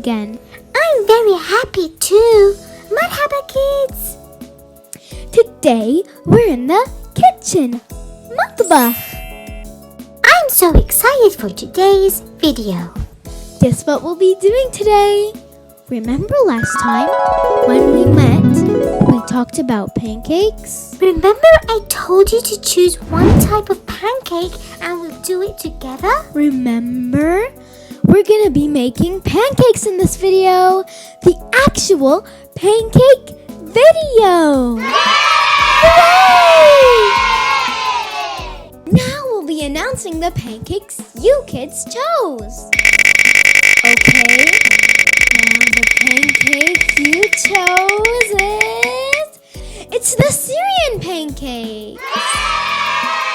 again. I'm very happy too. Marhaba, kids. Today, we're in the kitchen. Matbakh. I'm so excited for today's video. Guess what we'll be doing today? Remember last time when we met, we talked about pancakes? Remember I told you to choose one type of pancake and we'll do it together? Remember? We're gonna be making pancakes in this video. The actual pancake video. Hooray! Now we'll be announcing the pancakes you kids chose. Okay, now the pancake you chose it's the Syrian pancake.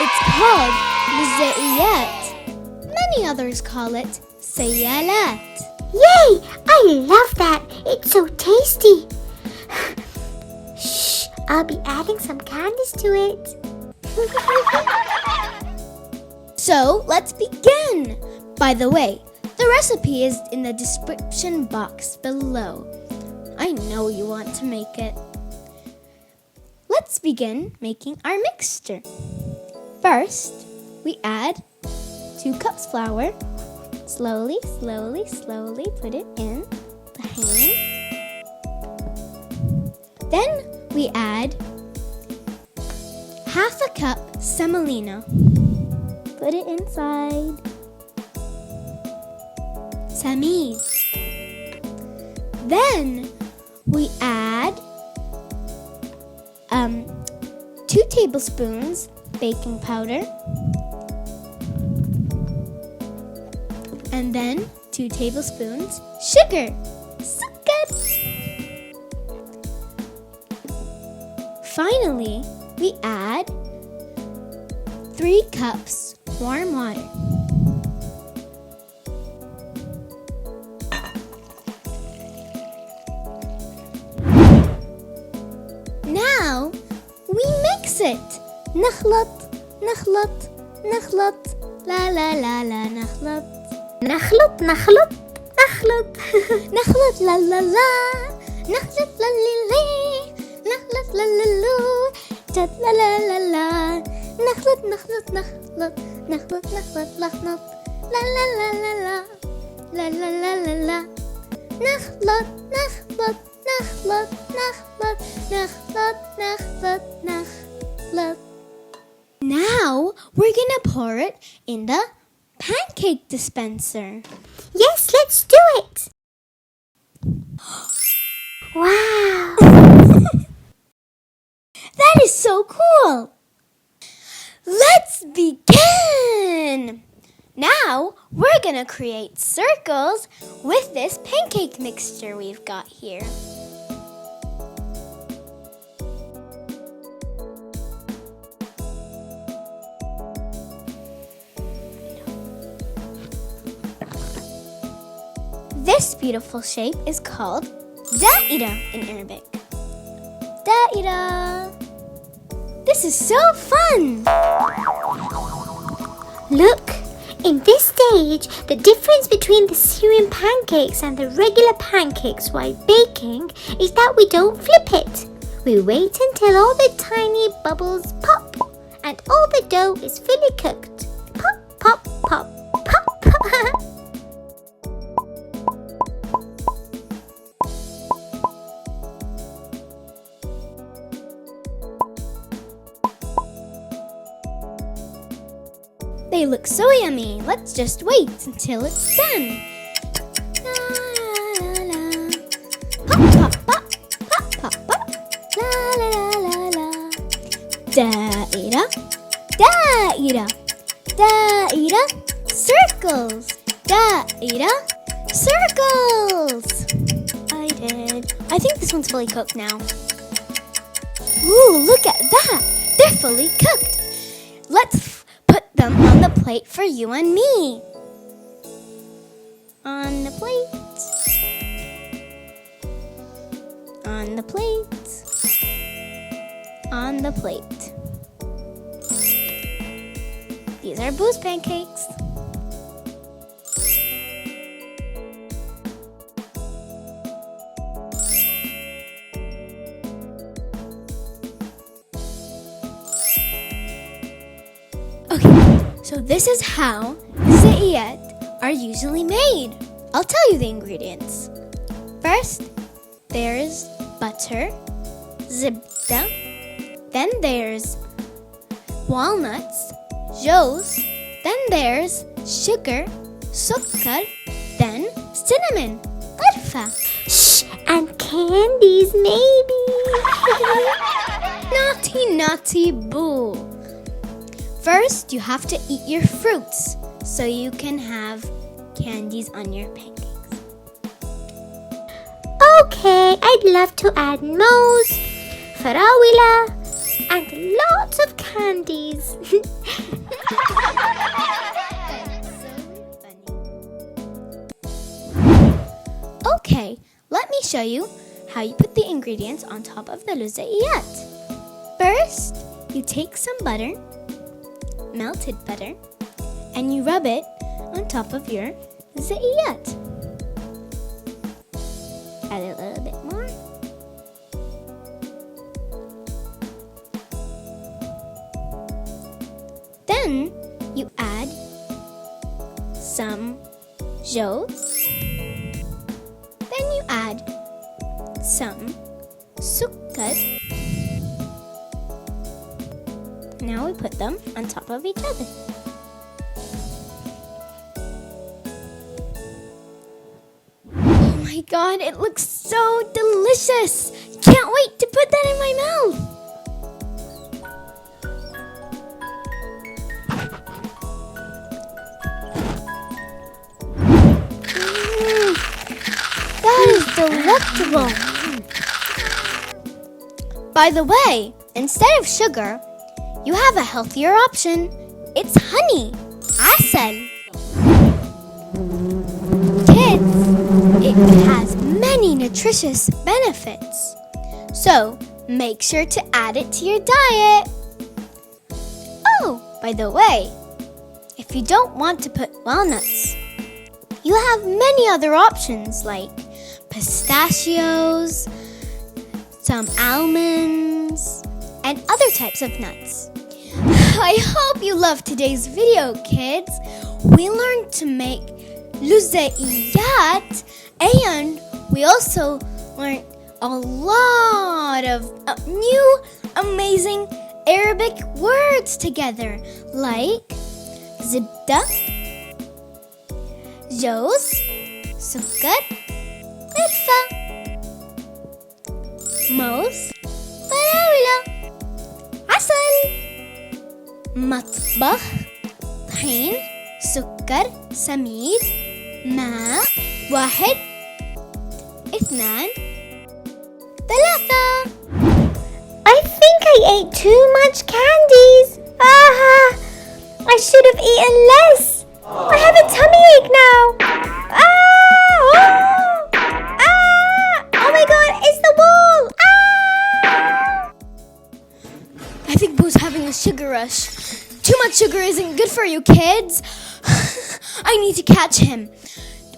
It's called mizzaiyat. Many others call it sayalat. Yay! I love that. It's so tasty. Shh, I'll be adding some candies to it. So let's begin. By the way, the recipe is in the description box below. I know you want to make it. Let's begin making our mixture. First, we add 2 cups flour. Slowly put it in the pan. Then we add half a cup semolina. Put it inside. Samiz. Then we add 2 tablespoons baking powder. And then 2 tablespoons sugar. Sugar. Finally, we add 3 cups warm water. Now, we mix it. نخلط لا نخلط. نخلط نخلط لا لا نخلط لا لي نخلط لا لو تت لا لا لا نخلط لخنط لا لا لا نخلط. Now we're gonna pour it in the pancake dispenser. Yes, let's do it. Wow. That is so cool. Let's begin. Now we're gonna create circles with this pancake mixture we've got here. This beautiful shape is called da'ira in Arabic. Da'ira. This is so fun. Look, in this stage, the difference between the Syrian pancakes and the regular pancakes while baking is that we don't flip it. We wait until all the tiny bubbles pop and all the dough is fully cooked. Pop, pop, pop, pop. They look so yummy. Let's just wait until it's done. La, la, la. Pop, pop, pop, pop, pop, pop. La, la, la, la, la. Da'ira, da'ira, da'ira, circles. Da'ira, circles. I did. I think this one's fully cooked now. Ooh, look at that. They're fully cooked. Let's put them on the plate for you and me. On the plate. On the plate. On the plate. These are Boo's pancakes. Okay, so this is how زئيات are usually made. I'll tell you the ingredients. First, there's butter, زبدة. Then there's walnuts, joes. Then there's sugar, سكر. Then cinnamon, قرفة. Shh, and candies maybe. Naughty boo. First, you have to eat your fruits so you can have candies on your pancakes. Okay, I'd love to add موز, فراولة, and lots of candies. Okay, let me show you how you put the ingredients on top of the لزقيات. First, you take some butter, melted butter, and you rub it on top of your زئيات. Add a little bit more. Then you add some joes. Then you add some سكر. Now we put them on top of each other. Oh my god, it looks so delicious! Can't wait to put that in my mouth! That is delectable! By the way, instead of sugar, you have a healthier option. It's honey, عسل. Kids, it has many nutritious benefits. So, make sure to add it to your diet. Oh, by the way, if you don't want to put walnuts, you have many other options like pistachios, some almonds, and other types of nuts. I hope you loved today's video, kids. We learned to make لزقيات, and we also learned a lot of new amazing Arabic words together, like زبدة, جوز, سكر, قرفة, موز, فراولة, عسل, مطبخ, طحين, سكر, سميد, ماء, 1, 2, 3. I think I ate too much candies. I should have eaten less. I have a tummy ache now. Oh my god, it's the wall. I think Boo's having a sugar rush. Too much sugar isn't good for you, kids. I need to catch him.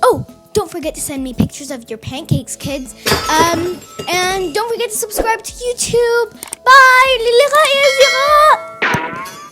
Oh, don't forget to send me pictures of your pancakes, kids. And don't forget to subscribe to YouTube. Bye. للقاء يا أصدقاء.